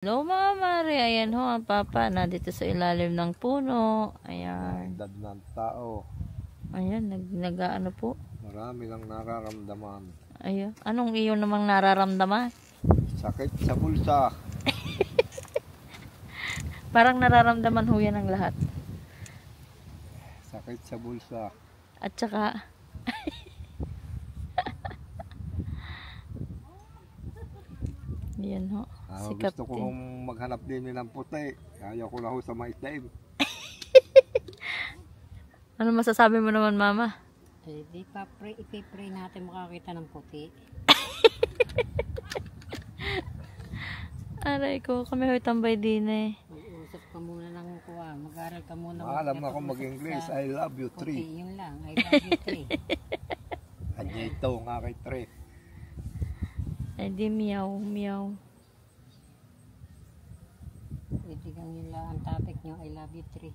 Hello mga mare, ayan ho ang papa nandito sa ilalim ng puno. Ayan. Dad ng tao. Ayan, nag-ano po. Marami lang nararamdaman. Ayan. Anong iyo namang nararamdaman? Sakit sa bulsa. Parang nararamdaman ho yan ang lahat. Sakit sa bulsa. At saka yan ho. Sikat Gusto ko din. maghanap din ng puti. Kaya ko na ho sa maitim. Ano masasabi mo naman mama? Eh, di pa ipipray natin makakita ng puti. Aray ko, kami ho'y tambay din eh. Mag-usap ka muna ng kuha. Mag-aral ka muna. Alam ako mag-English. I love you, Puti, 3. yun lang. I love you, 3. Andito nga kay 3. Eh di meow, meow. Pwede kang nila ang topic nyo. I love you, 3.